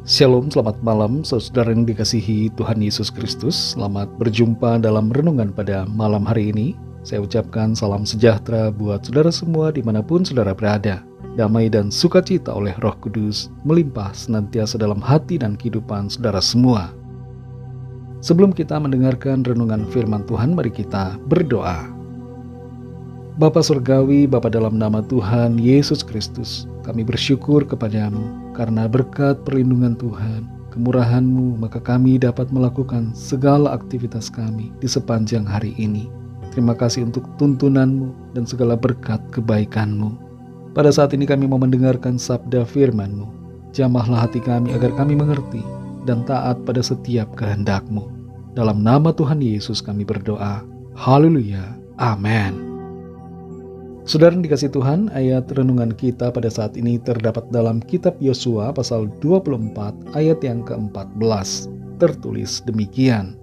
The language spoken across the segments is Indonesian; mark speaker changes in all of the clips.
Speaker 1: Shalom, selamat malam saudara yang dikasihi Tuhan Yesus Kristus. Selamat berjumpa dalam renungan pada malam hari ini. Saya ucapkan salam sejahtera buat saudara semua dimanapun saudara berada. Damai dan sukacita oleh Roh Kudus melimpah senantiasa dalam hati dan kehidupan saudara semua. Sebelum kita mendengarkan renungan firman Tuhan, mari kita berdoa. Bapa Surgawi, Bapa dalam nama Tuhan Yesus Kristus, kami bersyukur kepadamu karena berkat perlindungan Tuhan, kemurahan-Mu, maka kami dapat melakukan segala aktivitas kami di sepanjang hari ini. Terima kasih untuk tuntunan-Mu dan segala berkat kebaikan-Mu. Pada saat ini kami mau mendengarkan sabda firman-Mu. Jamahlah hati kami agar kami mengerti dan taat pada setiap kehendak-Mu. Dalam nama Tuhan Yesus kami berdoa. Haleluya. Amin. Saudara yang dikasih Tuhan, ayat renungan kita pada saat ini terdapat dalam kitab Yosua pasal 24 ayat yang ke-14. Tertulis demikian.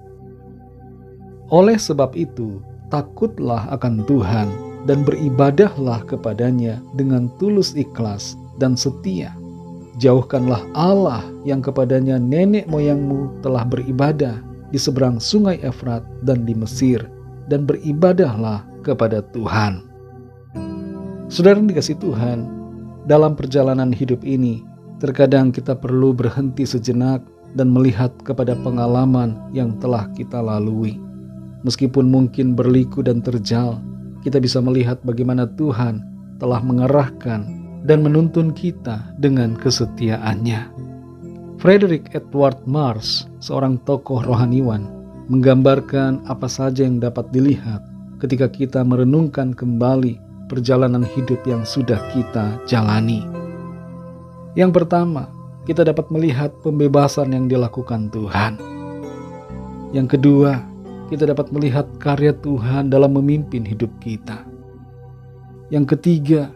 Speaker 1: Oleh sebab itu, takutlah akan Tuhan dan beribadahlah kepadanya dengan tulus ikhlas dan setia. Jauhkanlah Allah yang kepadanya nenek moyangmu telah beribadah di seberang sungai Efrat dan di Mesir, dan beribadahlah kepada Tuhan. Saudara yang dikasih Tuhan, dalam perjalanan hidup ini, terkadang kita perlu berhenti sejenak dan melihat kepada pengalaman yang telah kita lalui. Meskipun mungkin berliku dan terjal, kita bisa melihat bagaimana Tuhan telah mengarahkan dan menuntun kita dengan kesetiaannya. Frederick Edward Marsh, seorang tokoh rohaniwan, menggambarkan apa saja yang dapat dilihat ketika kita merenungkan kembali perjalanan hidup yang sudah kita jalani. Yang pertama, kita dapat melihat pembebasan yang dilakukan Tuhan. Yang kedua, kita dapat melihat karya Tuhan dalam memimpin hidup kita. Yang ketiga,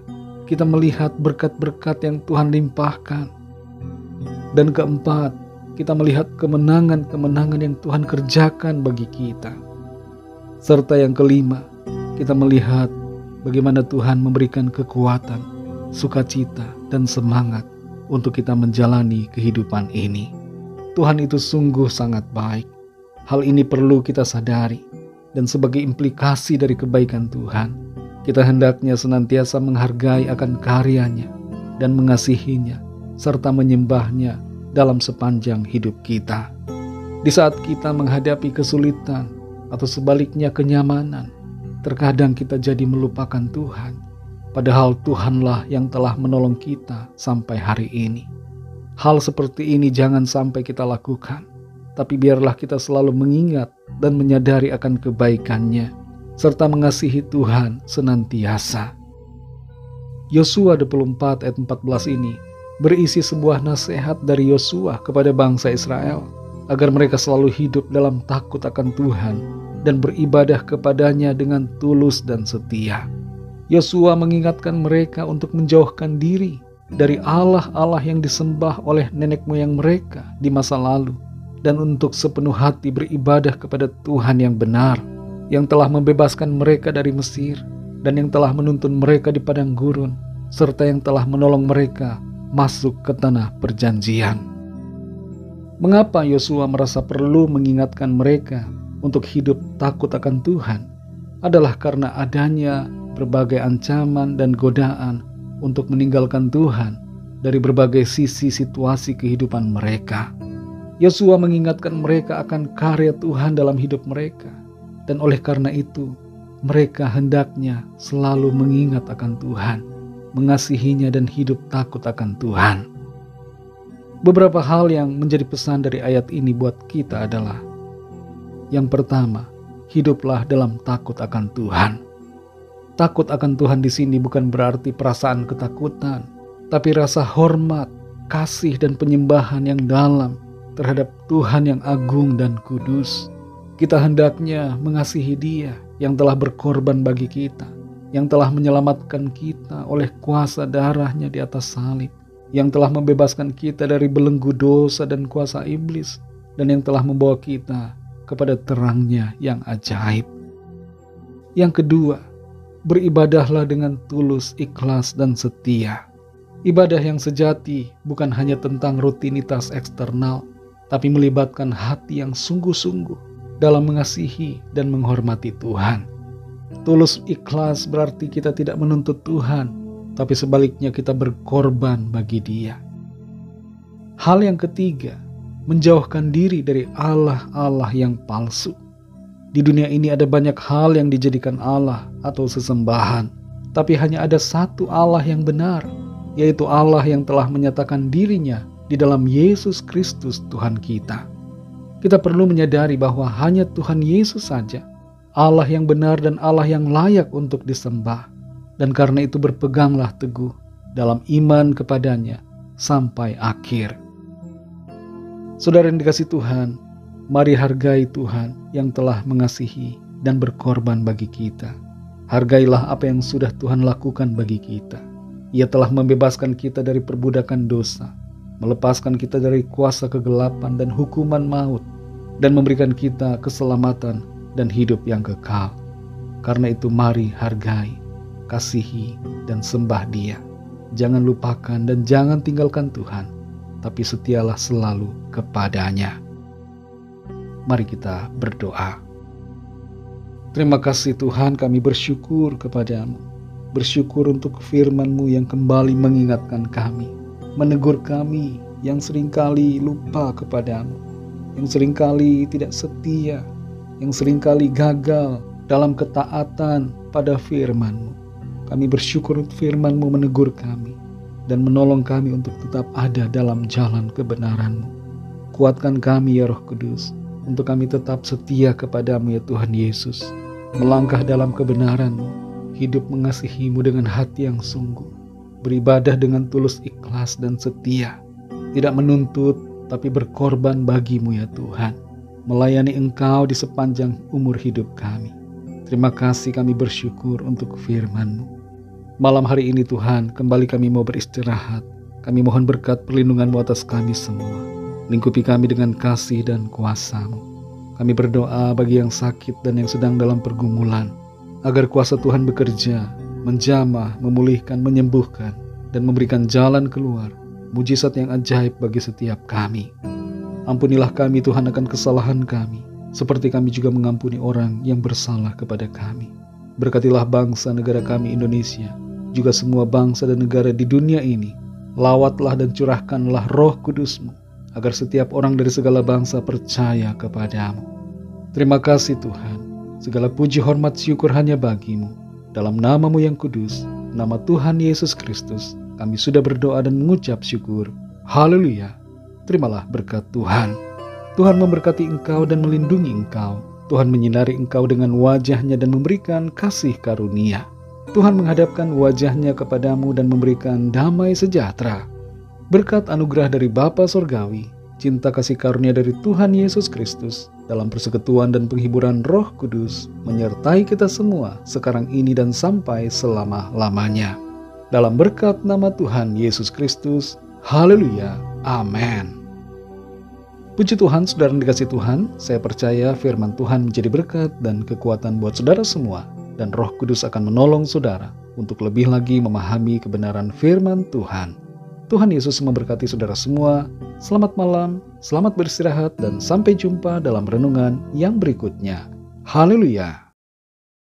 Speaker 1: kita melihat berkat-berkat yang Tuhan limpahkan. Dan keempat, kita melihat kemenangan-kemenangan yang Tuhan kerjakan bagi kita. Serta yang kelima, kita melihat bagaimana Tuhan memberikan kekuatan, sukacita, dan semangat untuk kita menjalani kehidupan ini. Tuhan itu sungguh sangat baik. Hal ini perlu kita sadari, dan sebagai implikasi dari kebaikan Tuhan, kita hendaknya senantiasa menghargai akan karyanya dan mengasihinya, serta menyembahnya dalam sepanjang hidup kita. Di saat kita menghadapi kesulitan atau sebaliknya kenyamanan, terkadang kita jadi melupakan Tuhan, padahal Tuhanlah yang telah menolong kita sampai hari ini. Hal seperti ini jangan sampai kita lakukan, tapi biarlah kita selalu mengingat dan menyadari akan kebaikan-Nya, serta mengasihi Tuhan senantiasa. Yosua 24 ayat 14 ini berisi sebuah nasihat dari Yosua kepada bangsa Israel, agar mereka selalu hidup dalam takut akan Tuhan dan beribadah kepadanya dengan tulus dan setia. Yosua mengingatkan mereka untuk menjauhkan diri dari Allah-Allah yang disembah oleh nenek moyang mereka di masa lalu, dan untuk sepenuh hati beribadah kepada Tuhan yang benar, yang telah membebaskan mereka dari Mesir, dan yang telah menuntun mereka di padang gurun, serta yang telah menolong mereka masuk ke tanah perjanjian. Mengapa Yosua merasa perlu mengingatkan mereka untuk hidup takut akan Tuhan? Adalah karena adanya berbagai ancaman dan godaan untuk meninggalkan Tuhan dari berbagai sisi situasi kehidupan mereka. Yosua mengingatkan mereka akan karya Tuhan dalam hidup mereka, dan oleh karena itu mereka hendaknya selalu mengingat akan Tuhan, mengasihinya dan hidup takut akan Tuhan. Beberapa hal yang menjadi pesan dari ayat ini buat kita adalah: yang pertama, hiduplah dalam takut akan Tuhan. Takut akan Tuhan di sini bukan berarti perasaan ketakutan, tapi rasa hormat, kasih, dan penyembahan yang dalam terhadap Tuhan yang agung dan kudus. Kita hendaknya mengasihi Dia yang telah berkorban bagi kita, yang telah menyelamatkan kita oleh kuasa darah-Nya di atas salib, yang telah membebaskan kita dari belenggu dosa dan kuasa iblis, dan yang telah membawa kita kepada terang-Nya yang ajaib. Yang kedua, beribadahlah dengan tulus, ikhlas, dan setia. Ibadah yang sejati bukan hanya tentang rutinitas eksternal, tapi melibatkan hati yang sungguh-sungguh dalam mengasihi dan menghormati Tuhan. Tulus ikhlas berarti kita tidak menuntut Tuhan, tapi sebaliknya kita berkorban bagi Dia. Hal yang ketiga, menjauhkan diri dari Allah-Allah yang palsu. Di dunia ini ada banyak hal yang dijadikan Allah atau sesembahan, tapi hanya ada satu Allah yang benar, yaitu Allah yang telah menyatakan dirinya di dalam Yesus Kristus Tuhan kita. Kita perlu menyadari bahwa hanya Tuhan Yesus saja, Allah yang benar dan Allah yang layak untuk disembah. Dan karena itu berpeganglah teguh dalam iman kepadanya sampai akhir. Saudara yang dikasihi Tuhan, mari hargai Tuhan yang telah mengasihi dan berkorban bagi kita. Hargailah apa yang sudah Tuhan lakukan bagi kita. Ia telah membebaskan kita dari perbudakan dosa, melepaskan kita dari kuasa kegelapan dan hukuman maut, dan memberikan kita keselamatan dan hidup yang kekal. Karena itu mari hargai, kasihi, dan sembah Dia. Jangan lupakan dan jangan tinggalkan Tuhan, tapi setialah selalu kepadanya. Mari kita berdoa. Terima kasih Tuhan, kami bersyukur kepadamu. Bersyukur untuk firman-Mu yang kembali mengingatkan kami, menegur kami yang seringkali lupa kepadamu, yang seringkali tidak setia, yang seringkali gagal dalam ketaatan pada firman-Mu. Kami bersyukur untuk firman-Mu menegur kami dan menolong kami untuk tetap ada dalam jalan kebenaran-Mu. Kuatkan kami ya Roh Kudus, untuk kami tetap setia kepadamu ya Tuhan Yesus, melangkah dalam kebenaran-Mu, hidup mengasihi-Mu dengan hati yang sungguh, beribadah dengan tulus ikhlas dan setia, tidak menuntut tapi berkorban bagi-Mu ya Tuhan, melayani Engkau di sepanjang umur hidup kami. Terima kasih, kami bersyukur untuk firman-Mu. Malam hari ini Tuhan, kembali kami mau beristirahat. Kami mohon berkat perlindungan-Mu atas kami semua. Lingkupi kami dengan kasih dan kuasa-Mu. Kami berdoa bagi yang sakit dan yang sedang dalam pergumulan, agar kuasa Tuhan bekerja, menjamah, memulihkan, menyembuhkan, dan memberikan jalan keluar, mujizat yang ajaib bagi setiap kami. Ampunilah kami Tuhan akan kesalahan kami, seperti kami juga mengampuni orang yang bersalah kepada kami. Berkatilah bangsa negara kami Indonesia, juga semua bangsa dan negara di dunia ini. Lawatlah dan curahkanlah Roh Kudus-Mu, agar setiap orang dari segala bangsa percaya kepadamu. Terima kasih Tuhan, segala puji hormat syukur hanya bagi-Mu. Dalam nama-Mu yang kudus, nama Tuhan Yesus Kristus, kami sudah berdoa dan mengucap syukur. Haleluya. Terimalah berkat Tuhan. Tuhan memberkati engkau dan melindungi engkau. Tuhan menyinari engkau dengan wajah-Nya dan memberikan kasih karunia. Tuhan menghadapkan wajah-Nya kepadamu dan memberikan damai sejahtera. Berkat anugerah dari Bapa Sorgawi, cinta kasih karunia dari Tuhan Yesus Kristus, dalam persekutuan dan penghiburan Roh Kudus, menyertai kita semua sekarang ini dan sampai selama-lamanya. Dalam berkat nama Tuhan Yesus Kristus, haleluya, amin. Puji Tuhan, saudara yang dikasihi Tuhan, saya percaya firman Tuhan menjadi berkat dan kekuatan buat saudara semua, dan Roh Kudus akan menolong saudara untuk lebih lagi memahami kebenaran firman Tuhan. Tuhan Yesus memberkati saudara semua. Selamat malam, selamat beristirahat, dan sampai jumpa dalam renungan yang berikutnya. Haleluya.